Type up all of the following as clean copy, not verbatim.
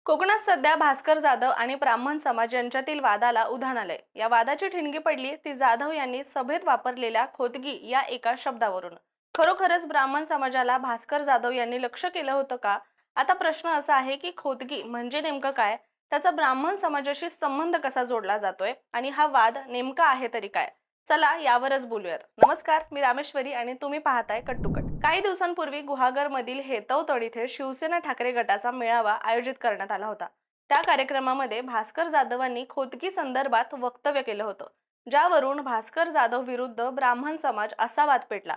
कोकणात सध्या भास्कर जाधव आणि ब्राह्मण समाज यांच्यातील वादाला उधाण आलंय। या वादाची ठिणगी पडली ती जाधव यांनी सभेत वापरलेल्या खोदगी या एका शब्दावरून। खरोखरच ब्राह्मण समाजाला भास्कर जाधव यांनी लक्ष केलं होतं का? आता प्रश्न असा आहे की खोदगी म्हणजे नेमकं काय, त्याचा ब्राह्मण समाजाशी संबंध कसा जोडला जातोय आणि हा वाद नेमका आहे तरी काय? चला यावरच बोलूयात। नमस्कार, मी रामेश्वरी आणि तुम्ही पाहताय कट टू कट। काही दिवसांपूर्वी गुहागर मधील हेतवतड इथे शिवसेना ठाकरे गटाचा मेळावा आयोजित करण्यात आला होता। त्या कार्यक्रमामध्ये भास्कर जाधवांनी खोदकी संदर्भात वक्तव्य केलं होतं, ज्यावरून भास्कर जाधव विरुद्ध ब्राह्मण समाज असा वाद पेटला।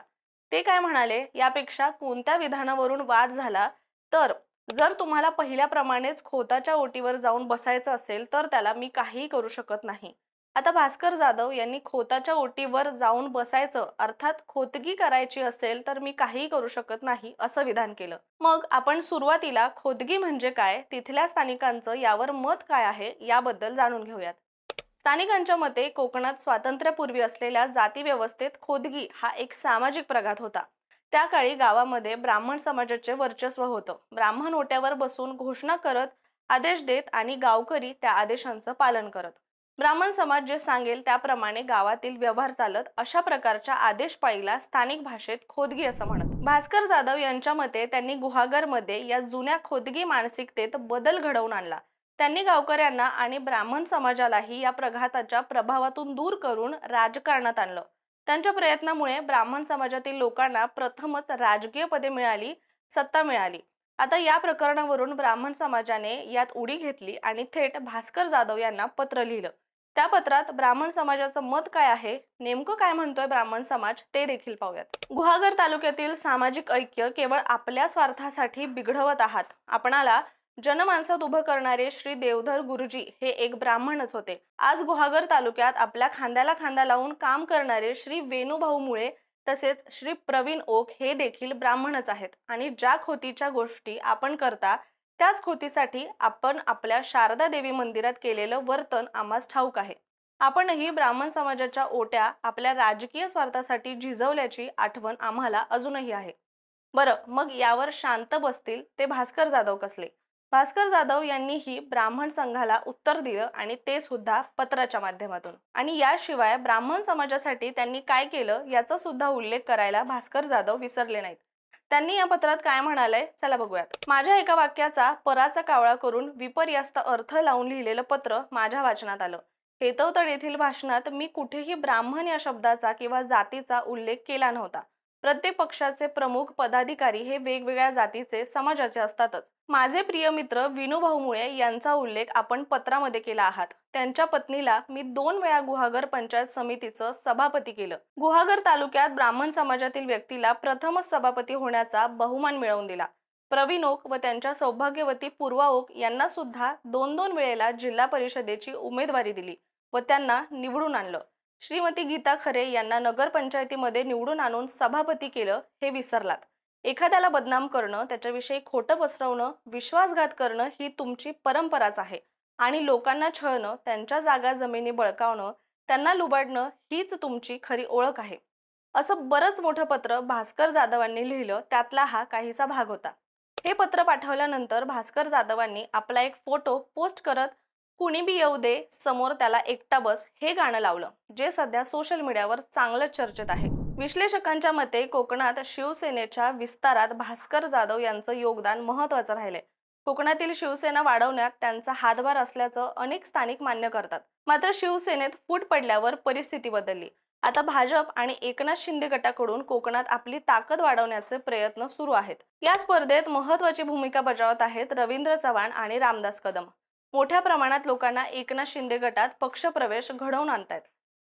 ते काय म्हणाले यापेक्षा कोणत्या विधानावरून वाद झाला, तर जर तुम्हाला पहिल्याप्रमाणेच खोताच्या ओटीवर जाऊन बसायचं असेल तर त्याला मी काहीही करू शकत नाही। आता भास्कर जाधव यांनी खोताच्या ओटीवर जाऊन बसायचं अर्थात खोदगी करायची असेल तर मी काहीही करू शकत नाही असं विधान केलं। मग आपण सुरुवातीला खोदगी म्हणजे काय, तिथल्या स्थानिकांचं यावर मत काय आहे याबद्दल जाणून घेऊयात। स्थानिकांच्या मते कोकणात स्वातंत्र्यापूर्वी असलेल्या जाती व्यवस्थेत खोदगी हा एक सामाजिक प्रघात होता। त्या काळी गावामध्ये ब्राह्मण समाजाचे वर्चस्व होतं। ब्राह्मण ओट्यावर बसून घोषणा करत, आदेश देत आणि गावकरी त्या आदेशांचं पालन करत। ब्राह्मण समाज जे सांगेल त्याप्रमाणे गावातील व्यवहार चालत, अशा प्रकारच्या आदेशपाळीला स्थानिक भाषेत खोदगी असं म्हणत। भास्कर जाधव यांच्या मते त्यांनी गुहागरमध्ये या जुन्या खोदगी मानसिकतेत बदल घडवून आणला। त्यांनी गावकऱ्यांना आणि ब्राह्मण समाजालाही या प्रघाताच्या प्रभावातून दूर करून राजकारणात आणलं। त्यांच्या प्रयत्नामुळे ब्राह्मण समाजातील लोकांना प्रथमच राजकीय पदे मिळाली, सत्ता मिळाली। आता या प्रकरणावरून ब्राह्मण समाजाने यात उडी घेतली आणि थेट भास्कर जाधव यांना पत्र लिहिलं। त्या पत्रात ब्राह्मण समाजाचं मत काय आहे, नेमकं काय म्हणतोय ब्राह्मण समाज ते देखील पाहूयात। गुहागर तालुक्यातील सामाजिक ऐक्य केवळ आपल्या स्वार्थासाठी बिघडवत आहात। आपणाला जनमानसात उभं करणारे श्री देवधर गुरुजी हे एक ब्राह्मणच होते। आज गुहागर तालुक्यात आपल्या खांद्याला खांदा लावून काम करणारे श्री वेणुभाऊ मुळे तसेच श्री प्रवीण ओक हे देखील ब्राह्मणच आहेत आणि ज्या खोतीच्या गोष्टी आपण करता त्याच खोतीसाठी आपण आपल्या शारदा देवी मंदिरात केलेलं वर्तन आम्हास ठाऊक आहे। आपणही ब्राह्मण समाजाच्या ओट्या आपल्या राजकीय स्वार्थासाठी झिजवल्याची आठवण आम्हाला अजूनही आहे। बरं, मग यावर शांत बसतील ते भास्कर जाधव कसले? भास्कर जाधव यांनीही ब्राह्मण संघाला उत्तर दिलं आणि ते सुद्धा पत्राच्या माध्यमातून। आणि याशिवाय ब्राह्मण समाजासाठी त्यांनी काय केलं याचा सुद्धा उल्लेख करायला भास्कर जाधव विसरले नाहीत। त्यांनी या पत्रात काय म्हणालंय चला बघूयात। माझ्या एका वाक्याचा पराचा कावळा करून विपर्यास्त अर्थ लावून लिहिलेलं पत्र माझ्या वाचनात आलं। हेतवतड येथील भाषणात मी कुठेही ब्राह्मण या शब्दाचा किंवा जातीचा उल्लेख केला नव्हता। प्रत्येक पक्षाचे प्रमुख पदाधिकारी हे वेगवेगळ्या जातीचे समाजाचे असतातच। माझे प्रिय मित्र विनुभाऊ मुळे यांचा उल्लेख आपण पत्रामध्ये केला आहात। त्यांच्या पत्नीला मी 2 वेळा गुहागर पंचायत समितीचं सभापती केलं। गुहागर तालुक्यात ब्राह्मण समाजातील व्यक्तीला प्रथमच सभापती होण्याचा बहुमान मिळवून दिला। प्रवीण ओक व त्यांच्या सौभाग्यवती पूर्वा ओक यांना सुद्धा 2-2 वेळेला जिल्हा परिषदेची उमेदवारी दिली व त्यांना निवडून आणलं। श्रीमती गीता खरे यांना नगर पंचायतीमध्ये निवडून आणून सभापती केलं हे विसरलात। एखाद्याला बदनाम करणं, त्याच्याविषयी खोटं पसरवणं, विश्वासघात करणं ही तुमची परंपराच आहे आणि लोकांना छळणं, त्यांच्या जागा जमिनी बळकावणं, त्यांना लुबाडणं हीच तुमची खरी ओळख आहे। असं बरंच मोठं पत्र भास्कर जाधवांनी लिहिलं, त्यातला हा काहीसा भाग होता। हे पत्र पाठवल्यानंतर भास्कर जाधवांनी आपला एक फोटो पोस्ट करत कुणी बी येऊ दे समोर त्याला एकटा बस हे गाणं लावलं, जे सध्या सोशल मीडियावर चांगलंच चर्चेत आहे। विश्लेषकांच्या मते कोकणात शिवसेनेच्या विस्तारात भास्कर जाधव यांचं योगदान महत्त्वाचं राहिलंय। कोकणातील शिवसेना वाढवण्यात त्यांचा हातभार असल्याचं अनेक स्थानिक मान्य करतात। मात्र शिवसेनेत फूट पडल्यावर परिस्थिती बदलली। आता भाजप आणि एकनाथ शिंदे गटाकडून कोकणात आपली ताकद वाढवण्याचे प्रयत्न सुरू आहेत। या स्पर्धेत महत्त्वाची भूमिका बजावत आहेत रवींद्र चव्हाण आणि रामदास कदम। मोठ्या प्रमाणात लोकांना एकनाथ शिंदे गटात पक्षप्रवेश घडवून आणतायत।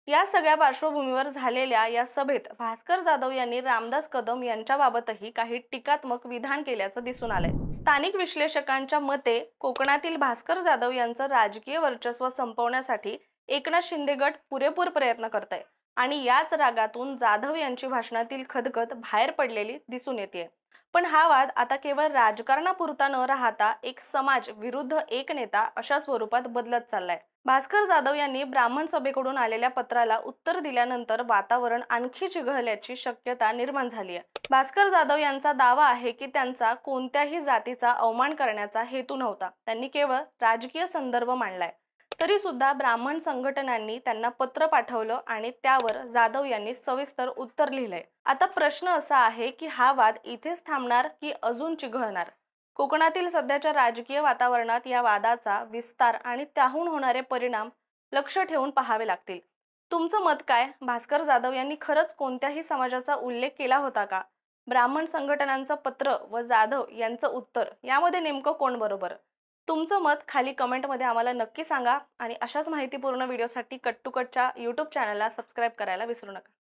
या सगळ्या पार्श्वभूमीवर झालेल्या या सभेत भास्कर जाधव यांनी रामदास कदम यांच्याबाबतही काही टीकात्मक विधान केल्याचं दिसून आलंय। स्थानिक विश्लेषकांच्या मते कोकणातील भास्कर जाधव यांचं राजकीय वर्चस्व संपवण्यासाठी एकनाथ शिंदे गट पुरेपूर प्रयत्न करतंय आणि याच रागातून जाधव यांची भाषणातील खदखद बाहेर पडलेली दिसून येते। पण हा वाद आता केवळ राजकारणापुरता न राहता एक समाज विरुद्ध एक नेता अशा स्वरूपात बदलत चाललाय. भास्कर जाधव यांनी ब्राह्मण सभेकडून आलेल्या पत्राला उत्तर दिल्यानंतर वातावरण आणखी चिघळल्याची शक्यता निर्माण झाली आहे. भास्कर जाधव यांचा दावा आहे की त्यांचा कोणत्याही जातीचा अवमान करण्याचा हेतू नव्हता. त्यांनी केवळ राजकीय संदर्भ मांडलाय. तरी सुद्धा ब्राह्मण संघटनांनी त्यांना पत्र पाठवलं आणि त्यावर जाधव यांनी सविस्तर उत्तर लिहिलंय. आता प्रश्न असा आहे की हा वाद इथेच थांबणार की अजून चिघळणार? कोकणातील सध्याच्या राजकीय वातावरणात या वादाचा विस्तार आणि त्याहून होणारे परिणाम लक्ष ठेवून पाहावे लागतील. तुमचं मत काय? भास्कर जाधव यांनी खरंच कोणत्याही समाजाचा उल्लेख केला होता का? ब्राह्मण संघटनांचं पत्र व जाधव यांचं उत्तर यामध्ये नेमकं कोण बरोबर? तुमचं मत खाली कमेंटमध्ये आम्हाला नक्की सांगा आणि अशाच माहितीपूर्ण व्हिडिओसाठी कट टू कटच्या यूट्यूब चॅनलला सबस्क्राईब करायला विसरू नका.